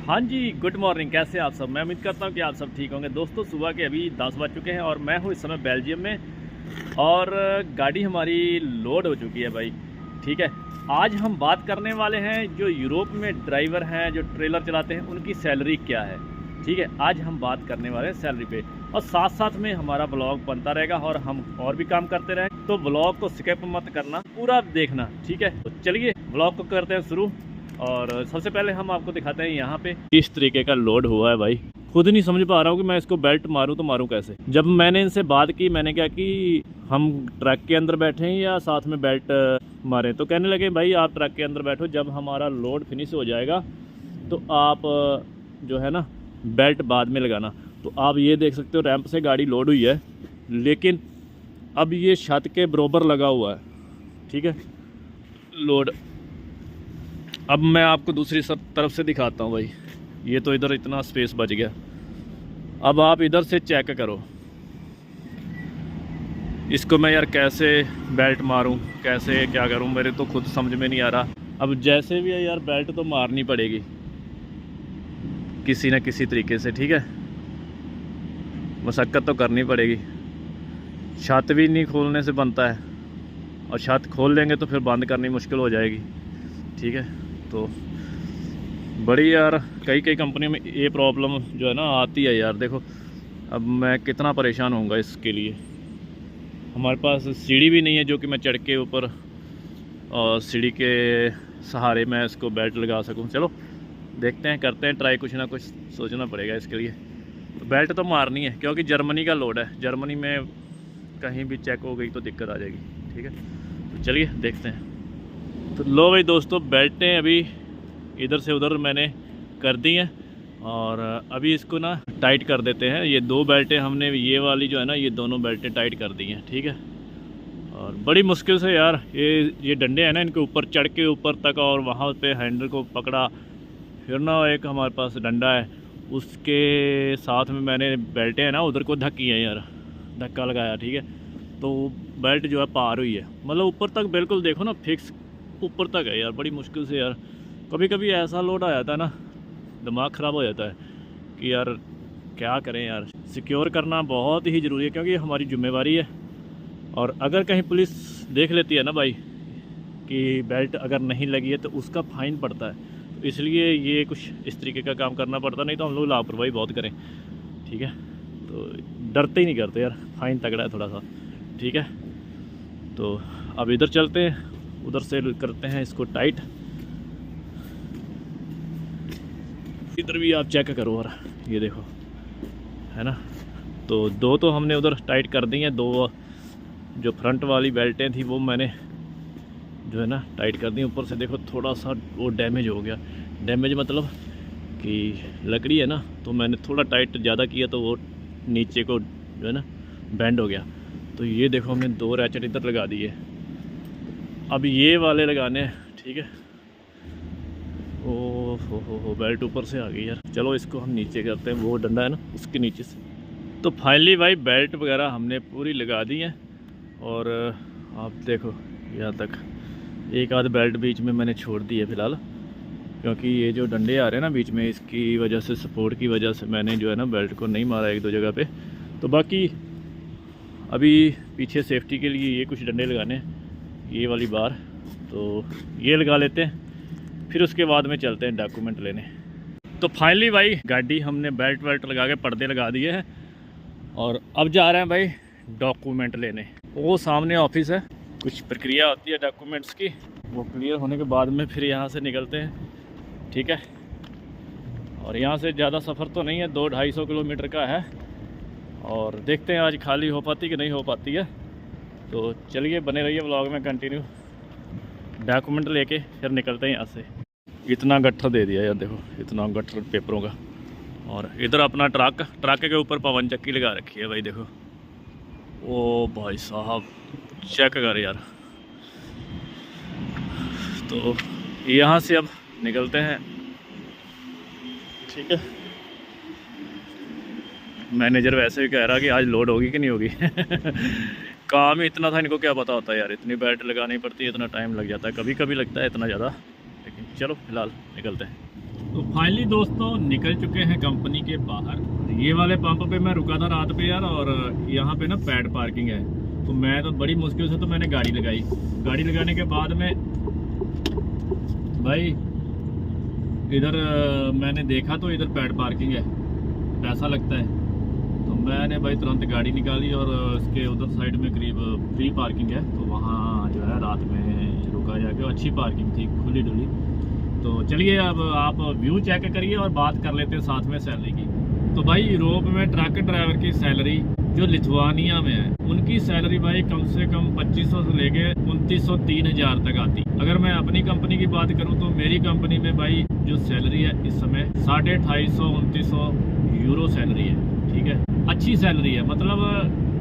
हाँ जी, good morning. कैसे आप सब? मैं उम्मीद करता हूँ कि आप सब ठीक होंगे। दोस्तों, सुबह के अभी 10 बज चुके हैं और मैं हूँ इस समय बेल्जियम में। और गाड़ी हमारी लोड हो चुकी है भाई। ठीक है, आज हम बात करने वाले हैं जो यूरोप में ड्राइवर हैं, जो ट्रेलर चलाते हैं, उनकी सैलरी क्या है। ठीक है, आज हम बात करने वाले हैं सैलरी पे, और साथ साथ में हमारा ब्लॉग बनता रहेगा और हम और भी काम करते रहेंगे। तो ब्लॉग को स्किप मत करना, पूरा देखना। ठीक है, तो चलिए ब्लॉग को करते हैं शुरू। और सबसे पहले हम आपको दिखाते हैं यहाँ पे किस तरीके का लोड हुआ है भाई। खुद नहीं समझ पा रहा हूँ कि मैं इसको बेल्ट मारूँ तो मारूँ कैसे। जब मैंने इनसे बात की, मैंने क्या कि हम ट्रक के अंदर बैठे हैं या साथ में बेल्ट मारें, तो कहने लगे भाई आप ट्रक के अंदर बैठो, जब हमारा लोड फिनिश हो जाएगा तो आप जो है ना बेल्ट बाद में लगाना। तो आप ये देख सकते हो रैंप से गाड़ी लोड हुई है, लेकिन अब ये छत के बराबर लगा हुआ है। ठीक है, लोड। अब मैं आपको दूसरी तरफ से दिखाता हूँ भाई। ये तो इधर इतना स्पेस बच गया। अब आप इधर से चेक करो इसको। मैं यार कैसे बेल्ट मारूं, कैसे क्या करूं, मेरे तो खुद समझ में नहीं आ रहा। अब जैसे भी है यार, बेल्ट तो मारनी पड़ेगी किसी न किसी तरीके से। ठीक है, मशक्क़त तो करनी पड़ेगी। छत भी नहीं खोलने से बनता है, और छत खोल लेंगे तो फिर बंद करनी मुश्किल हो जाएगी। ठीक है, तो बड़ी यार कई कंपनियों में ये प्रॉब्लम जो है ना आती है यार। देखो अब मैं कितना परेशान होऊंगा इसके लिए। हमारे पास सीढ़ी भी नहीं है जो कि मैं चढ़ के ऊपर और सीढ़ी के सहारे मैं इसको बेल्ट लगा सकूं। चलो देखते हैं, करते हैं ट्राई। कुछ ना कुछ सोचना पड़ेगा इसके लिए। तो बेल्ट तो मारनी है क्योंकि जर्मनी का लोड है। जर्मनी में कहीं भी चेक हो गई तो दिक्कत आ जाएगी। ठीक है, तो चलिए देखते हैं। तो लो भाई दोस्तों, बेल्टें अभी इधर से उधर मैंने कर दी हैं, और अभी इसको ना टाइट कर देते हैं। ये दो बेल्टें हमने, ये वाली जो है ना, ये दोनों बेल्टें टाइट कर दी हैं। ठीक है, और बड़ी मुश्किल से यार ये डंडे हैं ना, इनके ऊपर चढ़ के ऊपर तक, और वहाँ पे हैंडल को पकड़ा। फिर ना एक हमारे पास डंडा है, उसके साथ में मैंने बेल्टें हैं ना उधर को धक्की है यार, धक्का लगाया। ठीक है, तो बेल्ट जो है पार हुई है, मतलब ऊपर तक बिल्कुल देखो ना फिक्स ऊपर तक है यार। बड़ी मुश्किल से यार, कभी कभी ऐसा लोड आ जाता है ना, दिमाग ख़राब हो जाता है कि यार क्या करें यार। सिक्योर करना बहुत ही ज़रूरी है क्योंकि ये हमारी जिम्मेवारी है। और अगर कहीं पुलिस देख लेती है ना भाई कि बेल्ट अगर नहीं लगी है तो उसका फ़ाइन पड़ता है। तो इसलिए ये कुछ इस तरीके का काम करना पड़ता, नहीं तो हम लोग लापरवाही बहुत करें। ठीक है, तो डरते ही नहीं करते यार, फ़ाइन तगड़ा है थोड़ा सा। ठीक है, तो अब इधर चलते हैं, उधर से करते हैं इसको टाइट। इधर भी आप चेक करो, और ये देखो है ना। तो दो तो हमने उधर टाइट कर दी हैं, दो जो फ्रंट वाली बेल्टें थी वो मैंने जो है ना टाइट कर दी। ऊपर से देखो थोड़ा सा वो डैमेज हो गया। डैमेज मतलब कि लकड़ी है ना, तो मैंने थोड़ा टाइट ज़्यादा किया तो वो नीचे को जो है ना बेंड हो गया। तो ये देखो हमने दो रैचेट इधर लगा दिए, अब ये वाले लगाने हैं। ठीक है, ओ हो बेल्ट ऊपर से आ गई यार। चलो इसको हम नीचे करते हैं, वो डंडा है ना उसके नीचे से। तो फाइनली भाई बेल्ट वगैरह हमने पूरी लगा दी है, और आप देखो यहाँ तक एक आध बेल्ट बीच में मैंने छोड़ दी है फ़िलहाल, क्योंकि ये जो डंडे आ रहे हैं ना बीच में, इसकी वजह से, सपोर्ट की वजह से मैंने जो है ना बेल्ट को नहीं मारा एक दो जगह पे। तो बाकी अभी पीछे सेफ्टी के लिए ये कुछ डंडे लगाने हैं, ये वाली बार, तो ये लगा लेते हैं, फिर उसके बाद में चलते हैं डॉक्यूमेंट लेने। तो फाइनली भाई गाड़ी हमने बेल्ट वेल्ट लगा के पर्दे लगा दिए हैं, और अब जा रहे हैं भाई डॉक्यूमेंट लेने। वो सामने ऑफिस है, कुछ प्रक्रिया होती है डॉक्यूमेंट्स की, वो क्लियर होने के बाद में फिर यहाँ से निकलते हैं। ठीक है, और यहाँ से ज़्यादा सफ़र तो नहीं है, 200-250 किलोमीटर का है, और देखते हैं आज खाली हो पाती कि नहीं हो पाती है। तो चलिए बने रहिए व्लॉग में कंटिन्यू। डॉक्यूमेंट लेके फिर निकलते हैं यहाँ से। इतना गट्ठर दे दिया यार, देखो इतना गट्ठर पेपरों का। और इधर अपना ट्रक के ऊपर पवन चक्की लगा रखी है भाई, देखो। ओ भाई साहब चेक कर यार। तो यहाँ से अब निकलते हैं। ठीक है, मैनेजर वैसे भी कह रहा कि आज लोड होगी कि नहीं होगी काम ही इतना था, इनको क्या पता होता है यार, इतनी बेल्ट लगानी पड़ती है, इतना टाइम लग जाता है, कभी कभी लगता है इतना ज़्यादा। लेकिन चलो फिलहाल निकलते हैं। तो फाइनली दोस्तों निकल चुके हैं कंपनी के बाहर। ये वाले पंप पे मैं रुका था रात पे यार, और यहाँ पे ना पैड पार्किंग है। तो मैं तो बड़ी मुश्किल से तो मैंने गाड़ी लगाई। गाड़ी लगाने के बाद में भाई इधर मैंने देखा तो इधर पैड पार्किंग है, पैसा लगता है। तो मैंने भाई तुरंत गाड़ी निकाली और उसके उधर साइड में करीब फ्री पार्किंग है, तो वहाँ जो है रात में रुका जाके। अच्छी पार्किंग थी, खुली डुली। तो चलिए अब आप व्यू चेक करिए और बात कर लेते हैं साथ में सैलरी की। तो भाई यूरोप में ट्रक ड्राइवर की सैलरी जो लिथुआनिया में है, उनकी सैलरी भाई कम से कम 2500 से लेके 2900 3000 तक आती। अगर मैं अपनी कंपनी की बात करूं तो मेरी कंपनी में भाई जो सैलरी है इस समय 250 2900 यूरो सैलरी है। ठीक है, अच्छी सैलरी है, मतलब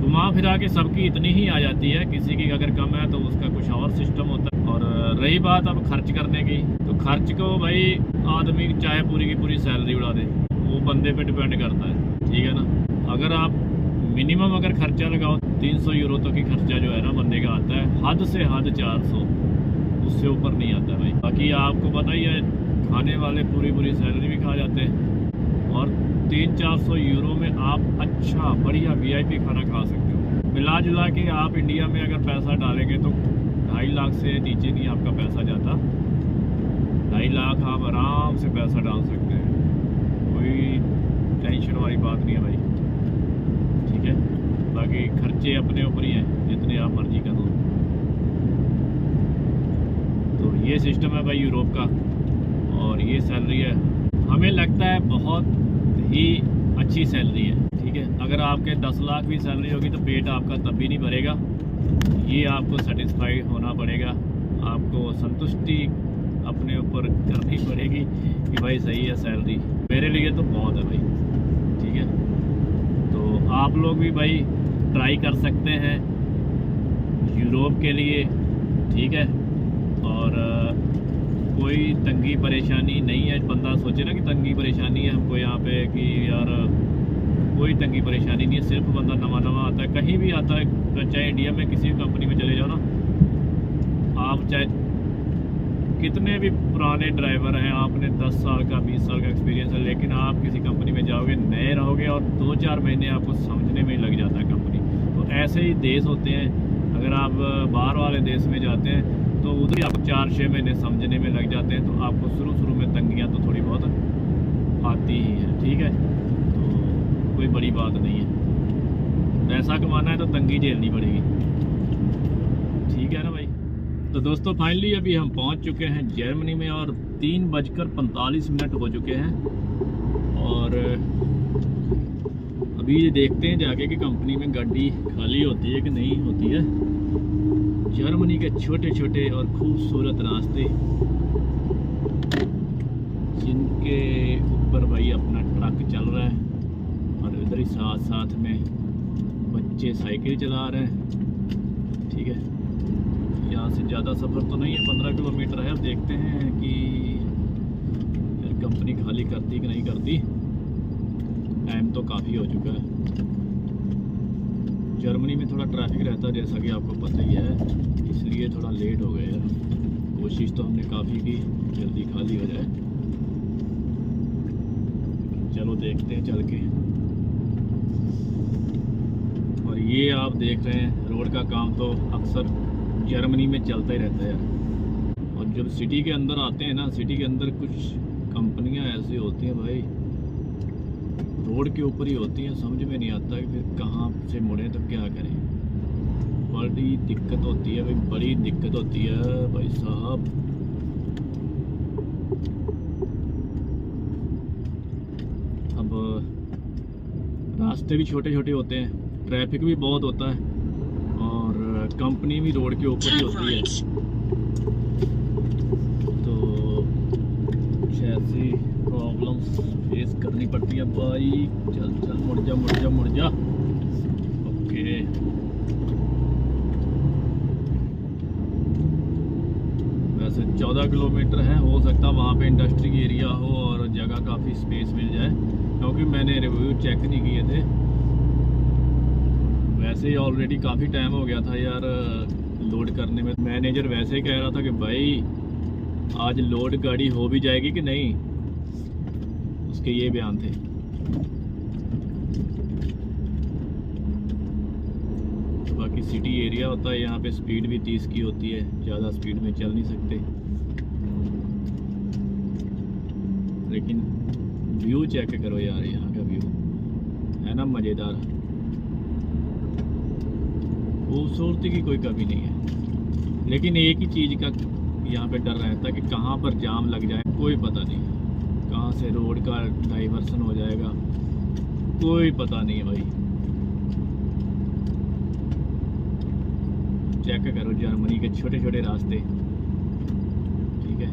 घुमा फिरा के सबकी इतनी ही आ जाती है। किसी की अगर कम है तो उसका कुछ और सिस्टम होता है। और रही बात अब खर्च करने की, तो खर्च को भाई आदमी चाहे पूरी की पूरी सैलरी उड़ा दे, वो बंदे पे डिपेंड करता है। ठीक है ना, अगर आप मिनिमम अगर खर्चा लगाओ 300 यूरो तक की खर्चा जो है ना बंदे का आता है, हद से हद 400, उससे ऊपर नहीं आता भाई। बाकी आपको पता ही है खाने वाले पूरी पूरी सैलरी भी खा जाते हैं, और 300-400 यूरो में आप अच्छा बढ़िया VIP खाना खा सकते हो। मिला जुला के आप इंडिया में अगर पैसा डालेंगे तो 2.5 लाख से नीचे नहीं आपका पैसा जाता। 2.5 लाख आप आराम से पैसा डाल सकते हैं, कोई टेंशन वाली बात नहीं है भाई। ठीक है, बाकी खर्चे अपने ऊपर ही हैं, जितने आप मर्जी कर लो। तो ये सिस्टम है भाई यूरोप का, और ये सैलरी है, हमें लगता है बहुत ही अच्छी सैलरी है। ठीक है, अगर आपके 10 लाख भी सैलरी होगी तो पेट आपका तब भी नहीं भरेगा। ये आपको सेटिस्फाई होना पड़ेगा, आपको संतुष्टि अपने ऊपर करनी पड़ेगी कि भाई सही है सैलरी। मेरे लिए तो बहुत है भाई। ठीक है, तो आप लोग भी भाई ट्राई कर सकते हैं यूरोप के लिए। ठीक है, और कोई तंगी परेशानी नहीं है। बंदा सोचे ना कि तंगी परेशानी है हमको यहाँ पे, कि यार कोई तंगी परेशानी नहीं है। सिर्फ बंदा नवा नवा आता है, कहीं भी आता है, चाहे इंडिया में किसी भी कंपनी में चले जाओ ना आप, चाहे कितने भी पुराने ड्राइवर हैं, आपने 10 साल का 20 साल का एक्सपीरियंस है, लेकिन आप किसी कंपनी में जाओगे नए रहोगे और 2-4 महीने आपको समझने में ही लग जाता है कंपनी। तो ऐसे ही देश होते हैं। अगर आप बाहर वाले देश में जाते हैं तो उधर आपको 4-6 महीने समझने में लग जाते हैं। तो आपको शुरू में तंगियाँ तो थोड़ी बहुत आती ही है। ठीक है, तो कोई बड़ी बात नहीं है। पैसा कमाना है तो तंगी झेलनी पड़ेगी। ठीक है ना भाई। तो दोस्तों फाइनली अभी हम पहुंच चुके हैं जर्मनी में, और 3:45 हो चुके हैं। और अभी देखते हैं जाके कि कंपनी में गाड़ी खाली होती है कि नहीं होती है। जर्मनी के छोटे छोटे और खूबसूरत रास्ते, जिनके ऊपर भाई अपना ट्रक चल रहा है, और इधर ही साथ साथ में बच्चे साइकिल चला रहे हैं। ठीक है, यहाँ से ज़्यादा सफ़र तो नहीं है, 15 किलोमीटर है। अब देखते हैं कि यार कंपनी खाली करती कि नहीं करती। टाइम तो काफ़ी हो चुका है। जर्मनी में थोड़ा ट्रैफिक रहता है जैसा कि आपको पता ही है, इसलिए थोड़ा लेट हो गए यार। कोशिश तो हमने काफ़ी की जल्दी खाली हो जाए। चलो देखते हैं चल के। और ये आप देख रहे हैं रोड का काम तो अक्सर जर्मनी में चलता ही रहता है यार। और जब सिटी के अंदर आते हैं ना, सिटी के अंदर कुछ कंपनियां ऐसी होती हैं भाई, रोड के ऊपर ही होती हैं। समझ में नहीं आता कि फिर कहाँ से मुड़े तो क्या करें। बड़ी दिक्कत होती है भाई, बड़ी दिक्कत होती है भाई साहब। अब रास्ते भी छोटे छोटे होते हैं, ट्रैफिक भी बहुत होता है, और कंपनी भी रोड के ऊपर ही होती है। तो ऐसी प्रॉब्लम्स फेस करनी पड़ती है भाई। चल चल मुड़ जा मुड़ जा मुड़ जा। ओके, वैसे 14 किलोमीटर है, हो सकता वहाँ पे इंडस्ट्री एरिया हो और जगह काफ़ी स्पेस मिल जाए, क्योंकि मैंने रिव्यू चेक नहीं किए थे। वैसे ही ऑलरेडी काफ़ी टाइम हो गया था यार लोड करने में। मैनेजर वैसे ही कह रहा था कि भाई आज लोड गाड़ी हो भी जाएगी कि नहीं। उसके ये बयान थे। बाकी सिटी एरिया होता है, यहाँ पे स्पीड भी 30 की होती है, ज़्यादा स्पीड में चल नहीं सकते। लेकिन व्यू चेक करो यार, यहाँ का व्यू है ना मज़ेदार, खूबसूरती की कोई कमी नहीं है। लेकिन एक ही चीज़ का यहाँ पे डर रहता है कि कहाँ पर जाम लग जाए, कोई पता नहीं, कहाँ से रोड का डाइवर्सन हो जाएगा, कोई पता नहीं है भाई। चेक करो जर्मनी के छोटे छोटे रास्ते, ठीक है,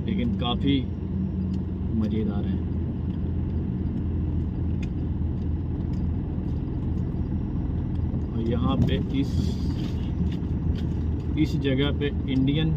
लेकिन काफ़ी मज़ेदार है। और यहाँ पे इस जगह पे इंडियन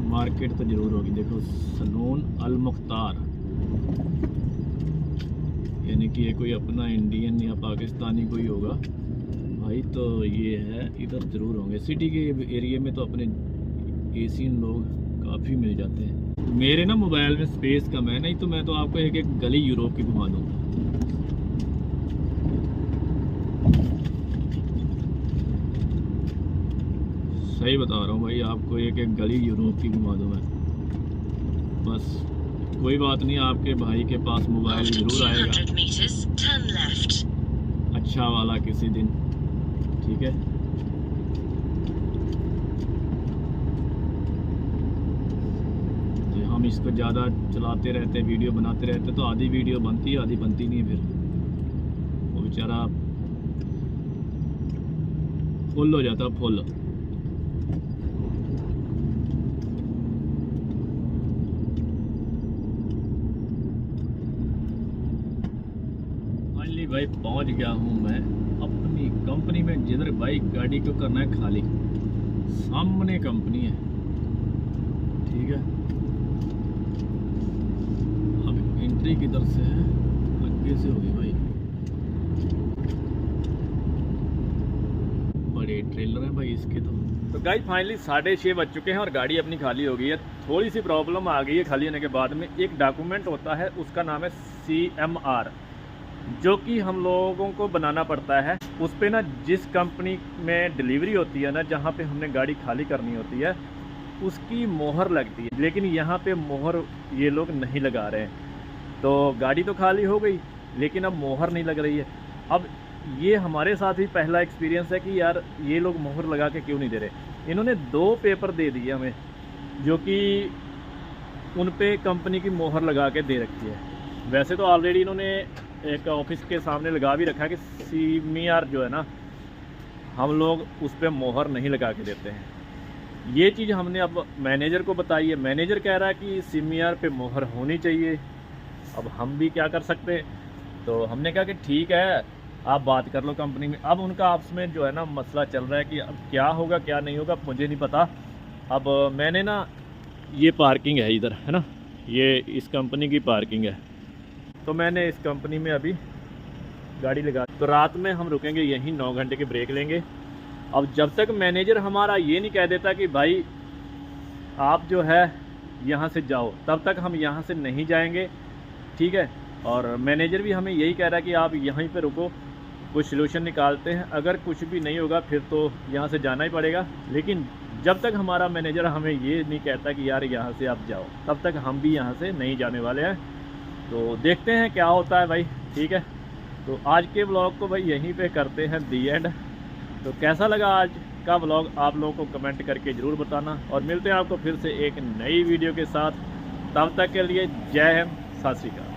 मार्केट तो ज़रूर होगी। देखो सलून अल मुख्तार, यानी कि ये कोई अपना इंडियन या पाकिस्तानी कोई होगा भाई, तो ये है, इधर ज़रूर होंगे। सिटी के एरिया में तो अपने एशियन लोग काफ़ी मिल जाते हैं। मेरे ना मोबाइल में स्पेस कम है, नहीं तो मैं तो आपको एक एक गली यूरोप की घुमा दूँगा। सही बता रहा हूँ भाई, आपको एक एक गली यूरोप की घुमा दूँ मैं। बस कोई बात नहीं, आपके भाई के पास मोबाइल ज़रूर आएगा, अच्छा वाला किसी दिन, ठीक है। तो हम इसको ज़्यादा चलाते रहते, वीडियो बनाते रहते, तो आधी वीडियो बनती है, आधी बनती नहीं है, फिर वो बेचारा फुल हो जाता, फुल। फाइनली भाई पहुंच गया हूं मैं अपनी कंपनी में, जिधर भाई गाड़ी को करना है खाली। सामने कंपनी है, ठीक है। अब एंट्री किधर से है, आगे से होगी भाई। बड़े ट्रेलर है भाई इसके तो गाइस फाइनली 6:30 बज चुके हैं और गाड़ी अपनी खाली हो गई है। थोड़ी सी प्रॉब्लम आ गई है खाली होने के बाद में। एक डॉक्यूमेंट होता है, उसका नाम है CMR, जो कि हम लोगों को बनाना पड़ता है। उस पे ना जिस कंपनी में डिलीवरी होती है ना, जहाँ पे हमने गाड़ी खाली करनी होती है, उसकी मोहर लगती है। लेकिन यहाँ पे मोहर ये लोग नहीं लगा रहे हैं, तो गाड़ी तो खाली हो गई लेकिन अब मोहर नहीं लग रही है। अब ये हमारे साथ ही पहला एक्सपीरियंस है कि यार ये लोग मोहर लगा के क्यों नहीं दे रहे। इन्होंने 2 पेपर दे दिए हमें, जो कि उन पे कंपनी की मोहर लगा के दे रखी है। वैसे तो ऑलरेडी इन्होंने एक ऑफिस के सामने लगा भी रखा है कि CMR जो है ना, हम लोग उस पर मोहर नहीं लगा के देते हैं। ये चीज़ हमने अब मैनेजर को बताई है। मैनेजर कह रहा है कि CMR पे मोहर होनी चाहिए। अब हम भी क्या कर सकते हैं, तो हमने कहा कि ठीक है, आप बात कर लो कंपनी में। अब उनका आपस में जो है ना मसला चल रहा है कि अब क्या होगा क्या नहीं होगा, मुझे नहीं पता। अब मैंने ना, ये पार्किंग है इधर, है ना, ये इस कंपनी की पार्किंग है, तो मैंने इस कंपनी में अभी गाड़ी लगा। तो रात में हम रुकेंगे यहीं, 9 घंटे के ब्रेक लेंगे। अब जब तक मैनेजर हमारा ये नहीं कह देता कि भाई आप जो है यहाँ से जाओ, तब तक हम यहाँ से नहीं जाएंगे, ठीक है। और मैनेजर भी हमें यही कह रहा है कि आप यहीं पे रुको, कुछ सलूशन निकालते हैं। अगर कुछ भी नहीं होगा फिर तो यहाँ से जाना ही पड़ेगा। लेकिन जब तक हमारा मैनेजर हमें ये नहीं कहता कि यार यहाँ से आप जाओ, तब तक हम भी यहाँ से नहीं जाने वाले हैं। तो देखते हैं क्या होता है भाई, ठीक है। तो आज के व्लॉग को भाई यहीं पे करते हैं दी एंड। तो कैसा लगा आज का व्लॉग, आप लोगों को कमेंट करके ज़रूर बताना, और मिलते हैं आपको फिर से एक नई वीडियो के साथ। तब तक के लिए जय हिंद, सत श्री अकाल।